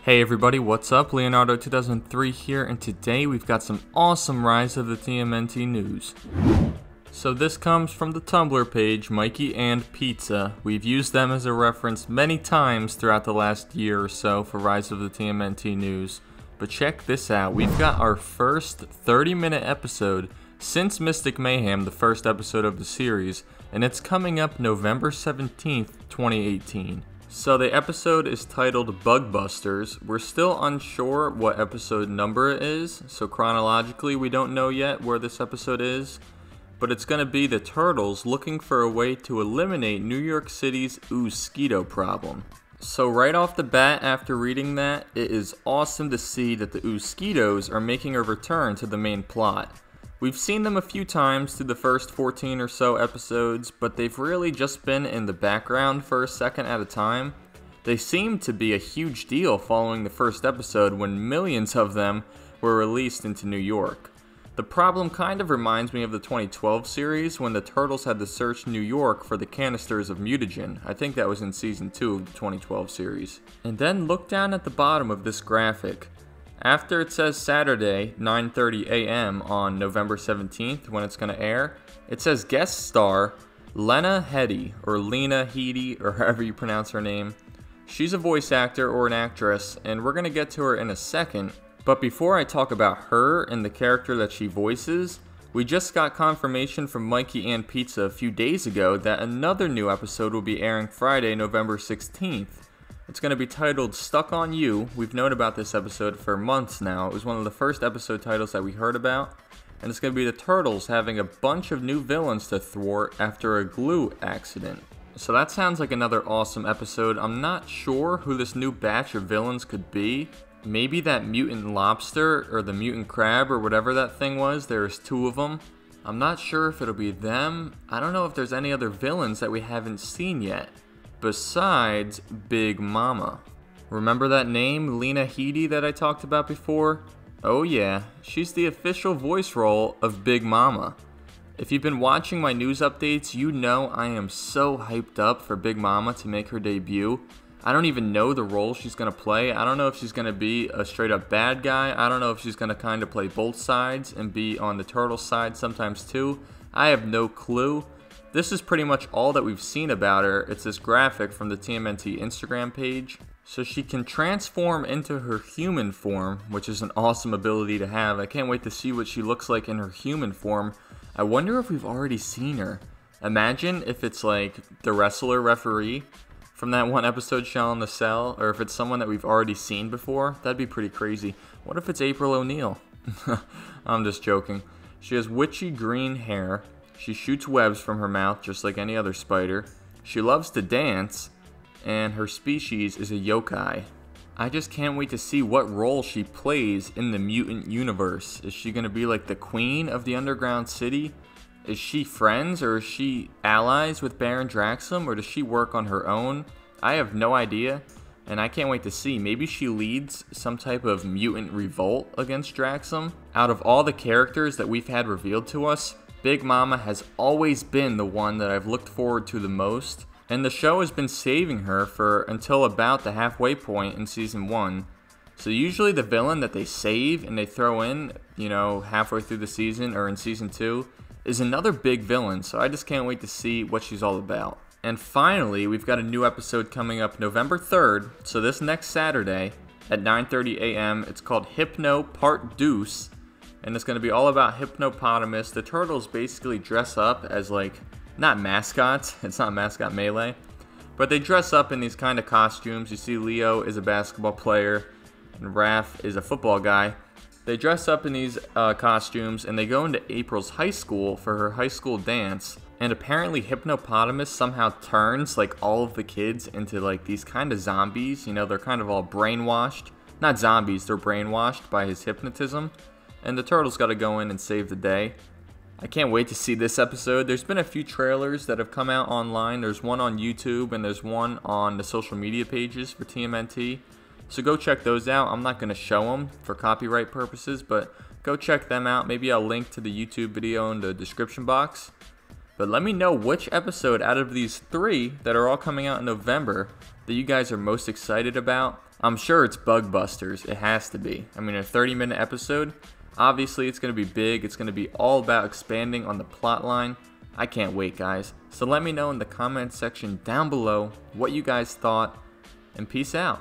Hey everybody, what's up? Leonardo 2003 here, and today we've got some awesome Rise of the TMNT news. So this comes from the Tumblr page, Mikey and Pizza. We've used them as a reference many times throughout the last year or so for Rise of the TMNT news. But check this out, we've got our first 30-minute episode since Mystic Mayhem, the first episode of the series, and it's coming up November 17th, 2018. So the episode is titled Bug Busters. We're still unsure what episode number it is, so chronologically we don't know yet where this episode is, but it's going to be the Turtles looking for a way to eliminate New York City's Oosquito problem. So right off the bat after reading that, it is awesome to see that the Oosquitos are making a return to the main plot. We've seen them a few times through the first 14 or so episodes, but they've really just been in the background for a second at a time. They seem to be a huge deal following the first episode when millions of them were released into New York. The problem kind of reminds me of the 2012 series when the Turtles had to search New York for the canisters of mutagen. I think that was in season 2 of the 2012 series. And then look down at the bottom of this graphic. After it says Saturday, 9:30 a.m. on November 17th, when it's going to air, it says guest star Lena Headey, or Lena Headey, or however you pronounce her name. She's a voice actor or an actress, and we're going to get to her in a second. But before I talk about her and the character that she voices, we just got confirmation from Mikey and Pizza a few days ago that another new episode will be airing Friday, November 16th. It's going to be titled Stuck on You. We've known about this episode for months now. It was one of the first episode titles that we heard about. And it's going to be the Turtles having a bunch of new villains to thwart after a glue accident. So that sounds like another awesome episode. I'm not sure who this new batch of villains could be. Maybe that mutant lobster or the mutant crab or whatever that thing was. There's two of them. I'm not sure if it'll be them. I don't know if there's any other villains that we haven't seen yet besides Big Mama. Remember that name, Lena Headey, that I talked about before? Oh yeah, she's the official voice role of Big Mama. If you've been watching my news updates, you know I am so hyped up for Big Mama to make her debut. I don't even know the role she's going to play. I don't know if she's going to be a straight up bad guy. I don't know if she's going to kind of play both sides and be on the turtle side sometimes too. I have no clue. This is pretty much all that we've seen about her. It's this graphic from the TMNT Instagram page. So she can transform into her human form, which is an awesome ability to have. I can't wait to see what she looks like in her human form. I wonder if we've already seen her. Imagine if it's like the wrestler referee from that one episode, Shell in the Cell, or if it's someone that we've already seen before. That'd be pretty crazy. What if it's April O'Neil? I'm just joking. She has witchy green hair. She shoots webs from her mouth just like any other spider. She loves to dance, and her species is a yokai. I just can't wait to see what role she plays in the mutant universe. Is she going to be like the queen of the underground city? Is she friends or is she allies with Baron Draxum, or does she work on her own? I have no idea, and I can't wait to see. Maybe she leads some type of mutant revolt against Draxum. Out of all the characters that we've had revealed to us, Big Mama has always been the one that I've looked forward to the most, and the show has been saving her for until about the halfway point in season 1. So usually the villain that they save and they throw in, halfway through the season or in season 2 is another big villain, so I just can't wait to see what she's all about. And finally, we've got a new episode coming up November 3rd, so this next Saturday at 9:30 a.m. It's called Hypno Part Deuce. And it's going to be all about Hypnopotamus. The Turtles basically dress up as not mascots. It's not mascot melee. But they dress up in these kind of costumes. You see Leo is a basketball player and Raph is a football guy. They dress up in these costumes and they go into April's high school for her high school dance. And apparently Hypnopotamus somehow turns all of the kids into these kind of zombies. They're kind of all brainwashed. Not zombies, they're brainwashed by his hypnotism. And the Turtles got to go in and save the day. I can't wait to see this episode. There's been a few trailers that have come out online. There's one on YouTube and there's one on the social media pages for TMNT. So go check those out. I'm not going to show them for copyright purposes, but go check them out. Maybe I'll link to the YouTube video in the description box. But let me know which episode out of these 3 that are all coming out in November that you guys are most excited about. I'm sure it's bug busters. It has to be. I mean, a 30-minute episode, obviously it's going to be big. It's going to be all about expanding on the plot line. I can't wait, guys. So let me know in the comment section down below what you guys thought, and peace out.